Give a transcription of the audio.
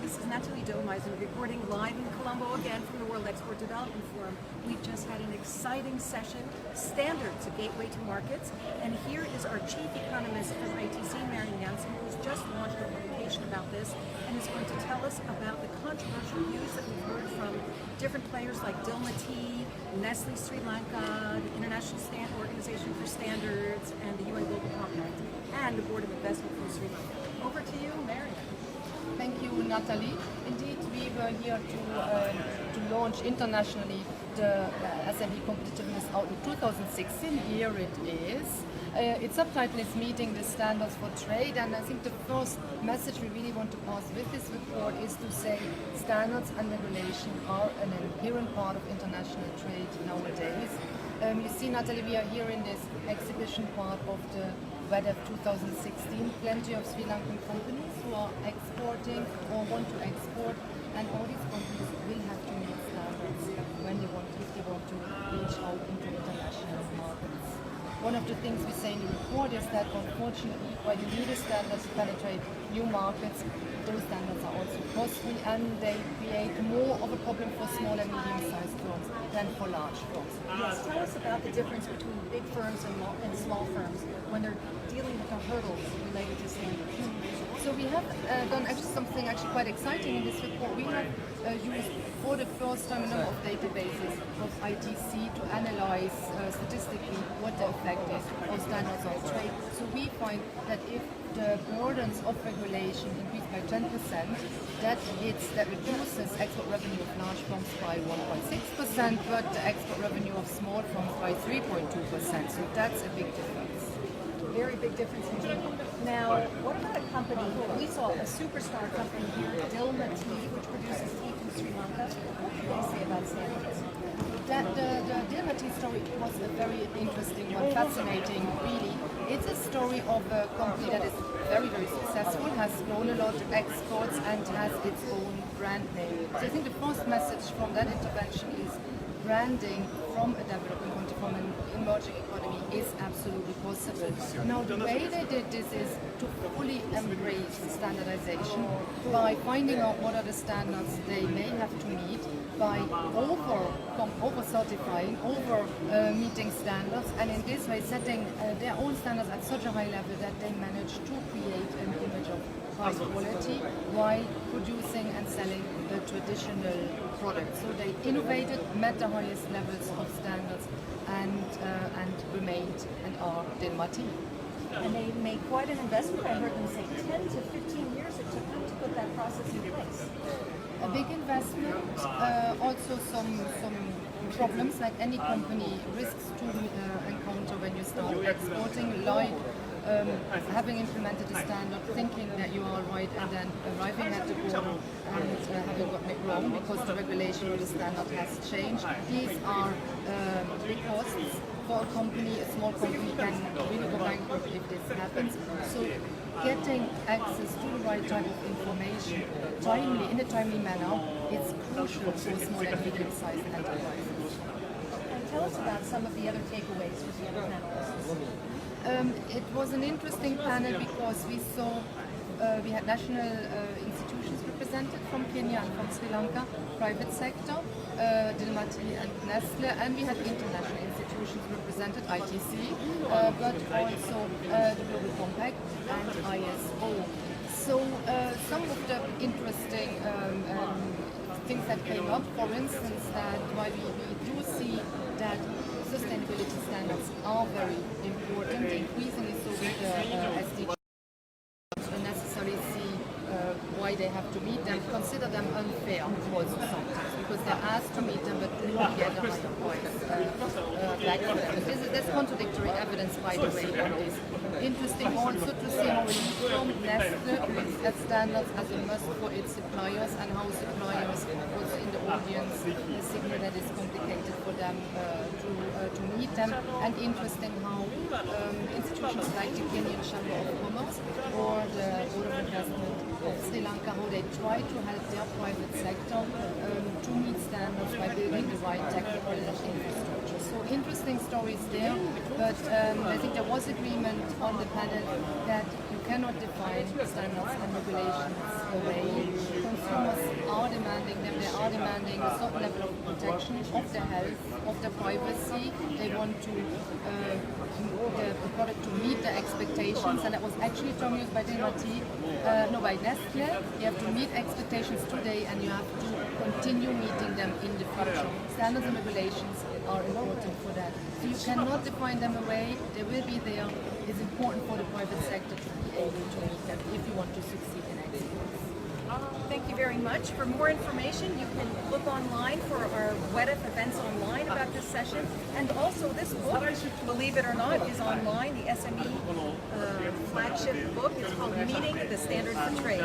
This is Natalie Domeisen reporting live in Colombo again from the World Export Development Forum. We've just had an exciting session, Standards, a Gateway to Markets, and here is our chief economist from ITC, Marion Jansen, who's just launched a publication about this and is going to tell us about the controversial views that we've heard from different players like Dilma Tea, Nestle Sri Lanka, the International Organization for Standards, and the UN Global Compact, and the Board of Investment from Sri Lanka. Over to you, Marion. Thank you, Natalie. Indeed, we were here to launch internationally the SME Competitiveness Outlook 2016. Here it is. Its subtitle is Meeting the Standards for Trade, and I think the first message we really want to pass with this report is to say standards and regulation are an inherent part of international trade nowadays. You see, Natalie, we are here in this exhibition part of the WEDF 2016. Plenty of Sri Lankan companies who are exporting or want to export, and all these companies will have to meet standards if they want to reach out into international markets. One of the things we say in the report is that unfortunately, while you need a standard to penetrate new markets, those standards are also costly and they create more of a problem for small and medium-sized firms than for large firms. Yes, tell us about the difference between big firms and small firms when they're dealing with the hurdles related to standards. So we have done something quite exciting in this report. We have used for the first time a number of databases of ITC to analyze statistically what the effect is of standards on trade. So we find that if the burdens of regulation increase by 10%, that reduces export revenue of large firms by 1.6%, but the export revenue of small firms by 3.2%. So that's a big difference. Very big difference indeed. Now, what about a company, we saw a superstar company here, Dilma Tea, which produces tea from Sri Lanka. What did they say about standards? The Dilma Tea story was a very interesting one, fascinating, really. It's a story of a company that is very, very successful, has grown a lot, exports, and has its own brand name. So I think the first message from that intervention is branding from a developing country, from an emerging economy, is absolutely possible. Now, the way they did this is to fully embrace standardization by finding out what are the standards they may have to meet, by over-certifying, meeting standards, and in this way setting their own standards at such a high level that they manage to create an image of high quality while producing and selling a traditional product. So they innovated, met the highest levels of standards, and remained and are Dilma Tea. And they made quite an investment. I heard them say 10 to 15 years it took them to put that process in place. A big investment, also some problems like any company risks to encounter when you start exporting, like having implemented a standard, thinking that you are right, and then arriving at the border and having gotten it wrong because the regulation or the standard has changed. These are big costs for a company. A small company can really go bankrupt if this happens. So getting access to the right type of information in a timely manner is crucial for small and medium-sized enterprises. And tell us about some of the other takeaways from the other panelists. It was an interesting panel because we saw we had national institutions represented from Kenya and from Sri Lanka, private sector, Dilma Tea and Nestle, and we had international institutions represented, ITC, but also the Global Compact and ISO. So some of the interesting things that came up, for instance, that while we do see that sustainability standards are very important, increasingly so with the SDGs, necessarily see why they have to meet them, consider them unfair also sometimes, because they're asked to meet them but do not get a higher price. There's contradictory evidence, by the way, on this. Interesting also to see how Nestle looks at standards as a must for its suppliers, and how suppliers also in the audience signal that it's complicated for them to meet them. And interesting how institutions like the Kenyan Chamber of Commerce or the Board of Investment of Sri Lanka, how they try to help their private sector to meet standards by building the right technical infrastructure. So interesting stories there, but I think there was agreement on the panel that you cannot define standards and regulations away. customers are demanding them. They are demanding a certain level of protection of their health, of their privacy. They want to the product to meet their expectations, and that was actually a term used by by Nestle. You have to meet expectations today, and you have to continue meeting them in the future. Standards and regulations are important for that. So you cannot define them away. They will be there. It's important for the private sector to be able to meet them if you want to succeed in exports. Thank you very much. For more information, you can look online for our WEDF events online about this session. And also this book, believe it or not, is online. The SME flagship book is called Meeting the Standard for Trade.